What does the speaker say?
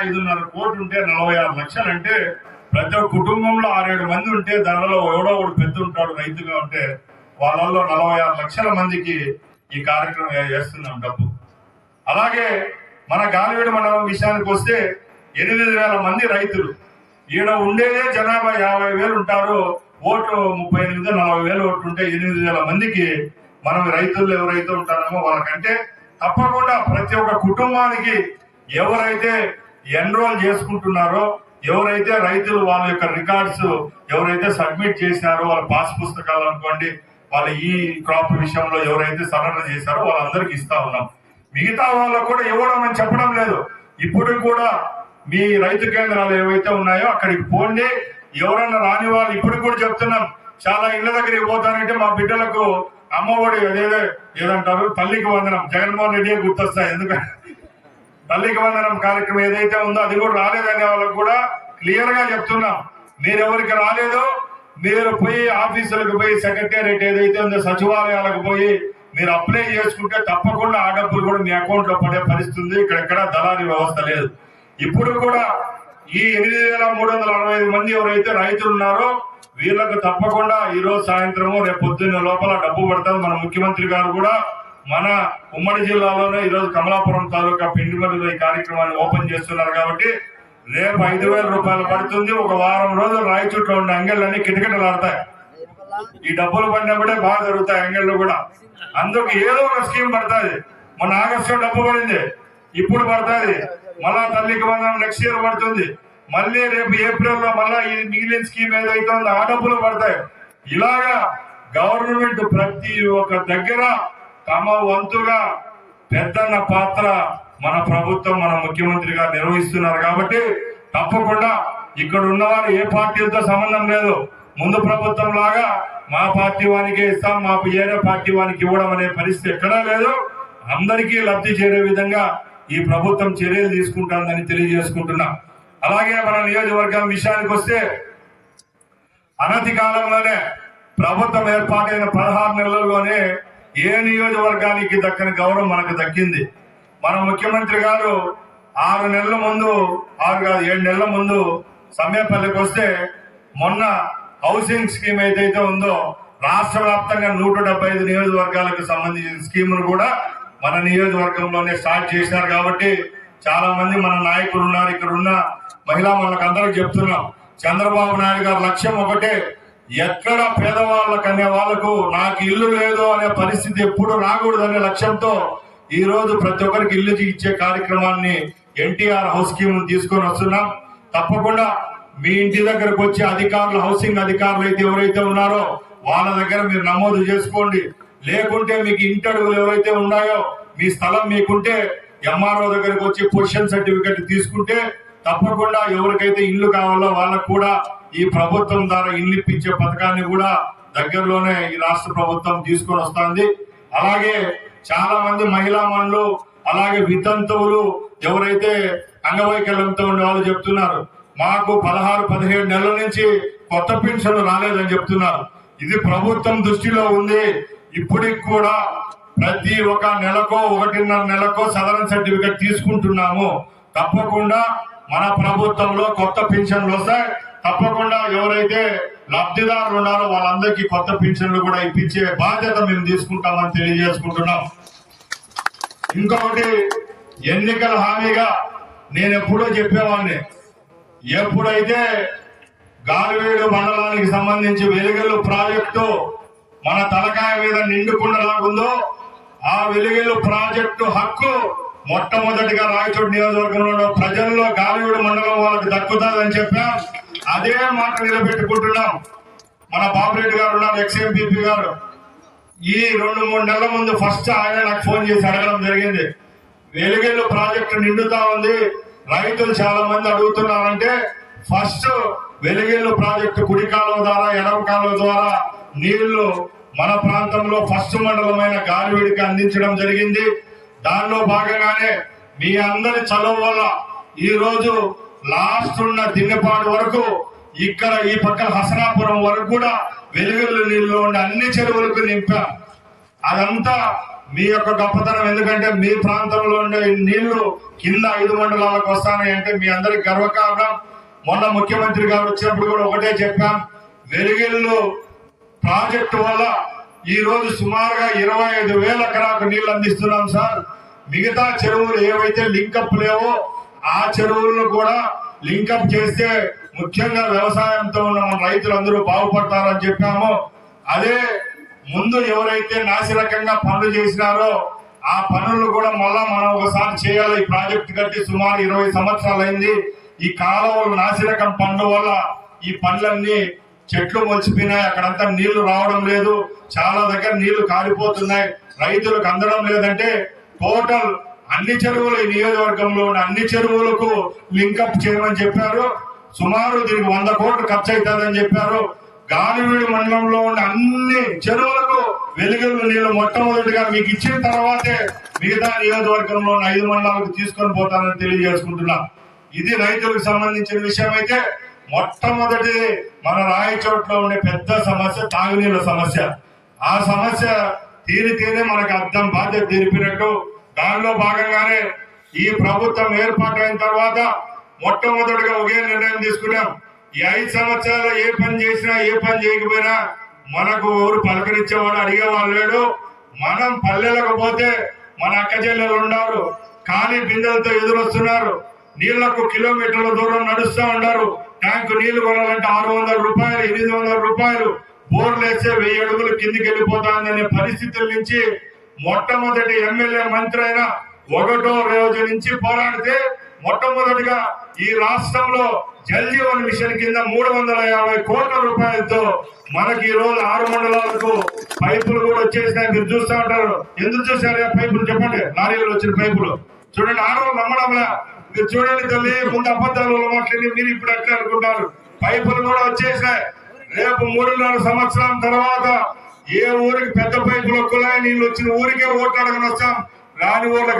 5.5 కోట్లు ఉంటే 46 లక్షలు అంటే ప్రతి ఒక్క కుటుంబంలో 6-7 మంది ఉంటే దానిలో ఎవడో ఒకడు పెద్ద ఉంటాడు రైతుగా ఉంటే వాళ్ళల్లో 46 లక్షల మందికి ఈ కార్యక్రమం చేస్తున్నాం డబ్బు. అలాగే మన గాలివీడు మండలం విషయానికి వస్తే 8,000 మంది రైతులు. ఈడ ఉండేదే జనాభా 50,000 ఉంటారు. ఓటు 38,000-40,000 ఓట్లు ఉంటే 8,000 మందికి మనం రైతులు ఎవరైతే ఉంటారో వాళ్ళకంటే తప్పకుండా ప్రతి ఒక్క కుటుంబానికి ఎవరైతే ఎన్రోల్ చేసుకుంటున్నారో, ఎవరైతే రైతులు వాళ్ళ యొక్క రికార్డ్స్ ఎవరైతే సబ్మిట్ చేసినారో, వాళ్ళ పాస్ పుస్తకాలు అనుకోండి, వాళ్ళ ఈ క్రాప్ విషయంలో ఎవరైతే సరెండర్ చేశారో వాళ్ళందరికీ ఇస్తా ఉన్నాం. మిగతా వాళ్ళకు కూడా ఇవ్వడం అని చెప్పడం లేదు. ఇప్పుడు కూడా మీ రైతు కేంద్రాలు ఏవైతే ఉన్నాయో అక్కడికి పోండి. ఎవరన్నా రాని వాళ్ళు ఇప్పుడు కూడా చెప్తున్నాం, చాలా ఇళ్ల దగ్గరికి పోతానంటే మా బిడ్డలకు అమ్మఒడి ఏదంటారు తల్లికి వందనం, జగన్మోహన్ రెడ్డి గుర్తొస్తాయి. ఎందుకంటే తల్లికి వందనం కార్యక్రమం ఏదైతే ఉందో అది కూడా రాలేదనే వాళ్ళకు కూడా క్లియర్ గా చెప్తున్నాం. మీరెవరికి రాలేదో మీరు పోయి ఆఫీసులకు పోయి సెక్రటేరియట్ ఏదైతే ఉందో సచివాలయాలకు పోయి మీరు అప్లై చేసుకుంటే తప్పకుండా ఆ డబ్బులు కూడా మీ అకౌంట్ లో పడే పరిస్థితి. ఇక్కడెక్కడ దళారీ వ్యవస్థ లేదు. ఇప్పుడు కూడా ఈ 8,365 మంది ఎవరైతే రైతులు ఉన్నారో వీళ్ళకు తప్పకుండా ఈ రోజు సాయంత్రము రేపు పొద్దున్న లోపల డబ్బు పడుతుంది. మన ముఖ్యమంత్రి గారు కూడా మన ఉమ్మడి జిల్లాలోనే ఈ రోజు కమలాపురం తాలూకా పిండిమల్లిలో ఈ కార్యక్రమాన్ని ఓపెన్ చేస్తున్నారు కాబట్టి రేపు 5,000 రూపాయలు పడుతుంది. ఒక వారం రోజులు రాయచోట్ల ఉన్న అంగళ్ళన్నీ కిటకిటలాడతాయి. ఈ డబ్బులు పడినప్పుడే బాగా జరుగుతాయి అంగళ్ళు కూడా. అందుకు ఏదో ఒక స్కీమ్ పడుతుంది. మన ఆగస్టులో డబ్బు పడింది, ఇప్పుడు పడుతుంది. మళ్ళా తల్లికి వందనం నెక్స్ట్ ఇయర్ పడుతుంది. మళ్ళీ రేపు ఏప్రిల్ లో మళ్ళా ఈ మిగిలిన స్కీమ్ ఏదైతే ఉందో ఆ డబ్బులు పడతాయి. ఇలాగా గవర్నమెంట్ ప్రతి ఒక్క దగ్గర తమ వంతుగా పెద్దన్న పాత్ర మన ప్రభుత్వం, మన ముఖ్యమంత్రి గారు నిర్వహిస్తున్నారు. కాబట్టి తప్పకుండా ఇక్కడ ఉన్నవారు ఏ పార్టీలతో సంబంధం లేదు. ముందు ప్రభుత్వం లాగా మా పార్టీ వానికే ఇస్తాం, మా ఏరే పార్టీ వానికి ఇవ్వడం అనే పరిస్థితి ఎక్కడా లేదు. అందరికీ లబ్ధి చేరే విధంగా ఈ ప్రభుత్వం చర్యలు తీసుకుంటుందని తెలియజేసుకుంటున్నా. అలాగే మన నియోజకవర్గం విషయానికి వస్తే అనతి కాలంలోనే ప్రభుత్వం ఏర్పాటైన 16 నెలల్లోనే ఏ నియోజకవర్గానికి దక్కని గౌరవం మనకు దక్కింది. మన ముఖ్యమంత్రి గారు 6 నెలల ముందు 7 నెలల ముందు సమయపల్లికి వస్తే మొన్న హౌసింగ్ స్కీమ్ ఏదైతే ఉందో రాష్ట్ర వ్యాప్తంగా 175 నియోజకవర్గాలకు సంబంధించిన స్కీమును కూడా మన నియోజకవర్గంలోనే స్టార్ట్ చేసినారు. కాబట్టి చాలా మంది మన నాయకులు ఉన్నారు. ఇక్కడ ఉన్న మహిళా మనకు అందరికి చెప్తున్నాం, చంద్రబాబు నాయుడు గారి లక్ష్యం ఒకటే, ఎక్కడ పేదవాళ్ళకు అనే వాళ్లకు నాకు ఇల్లు లేదు అనే పరిస్థితి ఎప్పుడు రాకూడదు అనే లక్ష్యంతో ఈ రోజు ప్రతి ఒక్కరికి ఇల్లు ఇచ్చే కార్యక్రమాన్ని ఎన్టీఆర్ హౌస్ స్కీమ్ తీసుకొని వస్తున్నాం. తప్పకుండా మీ ఇంటి దగ్గరకు వచ్చే అధికారులు, హౌసింగ్ అధికారులు అయితే ఎవరైతే ఉన్నారో వాళ్ళ దగ్గర మీరు నమోదు చేసుకోండి. లేకుంటే మీకు ఇంటి అడుగులు ఎవరైతే ఉన్నాయో మీ స్థలం మీకుంటే ఎంఆర్ఓ దగ్గరకు వచ్చి పొజిషన్ సర్టిఫికెట్ తీసుకుంటే తప్పకుండా ఎవరికైతే ఇల్లు కావాలో వాళ్ళకు కూడా ఈ ప్రభుత్వం ద్వారా ఇల్లు ఇప్పించే పథకాన్ని కూడా దగ్గరలోనే ఈ రాష్ట్ర ప్రభుత్వం తీసుకొని వస్తుంది. అలాగే చాలా మంది మహిళా మనులు, అలాగే వితంతువులు ఎవరైతే అంగవైకల్యంతో ఉండే వాళ్ళు చెప్తున్నారు, మాకు 16-17 నెలల నుంచి కొత్త పెన్షన్ రాలేదని చెప్తున్నారు. ఇది ప్రభుత్వం దృష్టిలో ఉంది. ఇప్పటికి కూడా ప్రతి ఒక్క నెలకో 1.5 నెలకో సదరన్ సర్టిఫికెట్ తీసుకుంటున్నాము. తప్పకుండా మన ప్రభుత్వంలో కొత్త పెన్షన్లు వస్తాయి. తప్పకుండా ఎవరైతే లబ్ధిదారులు ఉన్నారో వాళ్ళందరికీ కొత్త పెన్షన్లు కూడా ఇప్పించే బాధ్యత మేము తీసుకుంటామని తెలియజేసుకుంటున్నాం. ఇంకొకటి, ఎన్నికల హామీగా నేను ఎప్పుడో చెప్పేవాడిని, ఎప్పుడైతే గాలివీడు మండలానికి సంబంధించి వెలుగెల్లు ప్రాజెక్టు మన తలకాయ మీద నిండుకుండలాగుందో ఆ వెలుగెల్లు ప్రాజెక్టు హక్కు మొట్టమొదటిగా రాయచోటి నియోజకవర్గంలో ప్రజల్లో గాలివీడు మండలం వాళ్ళకి దక్కుతుందని చెప్పాం. అదే మాట నిలబెట్టుకుంటున్నాం. మన బాబురెడ్డి గారు ఉన్నారు, ఎక్స్ఎంపీపీ గారు, ఈ 2-3 నెలల ముందు ఫస్ట్ ఆయన నాకు ఫోన్ చేసి అడగడం జరిగింది. వెలుగెల్లు ప్రాజెక్టు నిండుతా ఉంది, రైతులు చాలా మంది అడుగుతున్నారంటే ఫస్ట్ వెలుగెల్లు ప్రాజెక్టు కుడి కాలువ ద్వారా ఎడమ కాలువ ద్వారా నీళ్లు మన ప్రాంతంలో ఫస్ట్ మండలమైన గాలివీడికి అందించడం జరిగింది. దానిలో భాగంగానే మీ అందరి చదువు వల్ల ఈ రోజు లాస్ట్ ఉన్న దిన్నెపాడు వరకు ఇక్కడ ఈ పక్కన హసనాపురం వరకు కూడా వెలుగెల్లు నీళ్ళు ఉండే అన్ని చెరువులకు నింపాం. అదంతా మీ యొక్క గొప్పతనం. ఎందుకంటే మీ ప్రాంతంలో ఉండే నీళ్లు కింద 5 మండలాలకు వస్తాయి అంటే మీ అందరికి గర్వకారణం. మొన్న ముఖ్యమంత్రి గారు వచ్చినప్పుడు కూడా ఒకటే చెప్పాం, వెలిగిల్లు ప్రాజెక్టు వల్ల ఈ రోజు సుమారుగా 25,000 ఎకరాలకు నీళ్లు అందిస్తున్నాం సార్. మిగతా చెరువులు ఏవైతే లింకప్ లేవో ఆ చెరువులను కూడా లింకప్ చేస్తే ముఖ్యంగా వ్యవసాయంతో ఉన్న మన రైతులందరూ బాగుపడతారని చెప్పాము. అదే ముందు ఎవరైతే నాసిరకంగా పనులు చేసినారో ఆ పనులు కూడా మళ్ళా మనం ఒకసారి చేయాలి. ఈ ప్రాజెక్టు కట్టి సుమారు 20 సంవత్సరాలు అయింది. ఈ కాలువలు నాసిరకం పనుల వల్ల ఈ పనులన్నీ చెట్లు మొలిచిపోయినాయి. అక్కడంతా నీళ్లు రావడం లేదు. చాలా దగ్గర నీళ్లు కారిపోతున్నాయి. రైతులకు అందడం లేదంటే టోటల్ అన్ని చెరువులు ఈ నియోజకవర్గంలో ఉన్న అన్ని చెరువులకు లింకప్ చేయమని చెప్పారు. సుమారు దీనికి 100 కోట్లు ఖర్చు అవుతుందని చెప్పారు. గాలివీడు మండలంలో ఉన్న అన్ని చెరువులకు వెలిగిల్లు నీళ్లు మొట్టమొదటిగా మీకు ఇచ్చిన తర్వాతే మిగతా నియోజకవర్గంలో ఉన్న 5 మండలాలకు తీసుకొని పోతానని తెలియజేసుకుంటున్నా. ఇది రైతులకు సంబంధించిన విషయం. అయితే మొట్టమొదటి మన రాయచోట్లో ఉండే పెద్ద సమస్య తాగునీళ్ళ సమస్య. ఆ సమస్య తీరితేనే మనకు అర్థం బాధ్యత తీరిపినట్టు. దానిలో భాగంగానే ఈ ప్రభుత్వం ఏర్పాటైన తర్వాత మొట్టమొదటిగా ఒకే నిర్ణయం తీసుకున్నాం. ఈ 5 సంవత్సరాలు ఏ పని చేసినా ఏ పని చేయకపోయినా మనకు ఊరు పలకరించేవాడు అడిగేవాళ్ళు లేడు. మనం పల్లెలకు పోతే మన అక్క చెల్లెలు ఉన్నారు, ఖాళీ బిందెలతో ఎదురొస్తున్నారు. నీళ్లకు కిలోమీటర్ల దూరం నడుస్తూ ఉన్నారు. ట్యాంకు నీళ్లు కొనాలంటే 600 రూపాయలు, 800 రూపాయలు, బోర్లు వేస్తే 1000 అడుగులు కిందికి వెళ్ళిపోతాందనే పరిస్థితుల నుంచి మొట్టమొదటి ఎమ్మెల్యే మంత్రి అయిన 1వ రోజు నుంచి పోరాడితే మొట్టమొదటిగా ఈ రాష్ట్రంలో జల్ జీవన్ మిషన్ కింద 350 కోట్ల రూపాయలతో మనకి ఈ రోజు 6 మండలాలకు పైపులు కూడా వచ్చేసినాయి. మీరు చూస్తూ ఉంటారు. ఎందుకు చూసారు పైపులు చెప్పండి? లారీలు వచ్చిన పైపులు చూడండి. ఆడవాళ్ళు నమ్మడంలా. మీరు చూడండి తల్లి, ముందు అబద్ధాలు మాట్లాడి మీరు ఇప్పుడు ఎట్లా అనుకుంటారు. పైపులు కూడా వచ్చేసినాయి. రేపు 3.5 సంవత్సరం తర్వాత ఏ ఊరికి పెద్ద పైపులో కుళాయి నీళ్ళు వచ్చిన ఊరికే ఓట్లు అడగని వస్తాం. రాని ఊర్లకు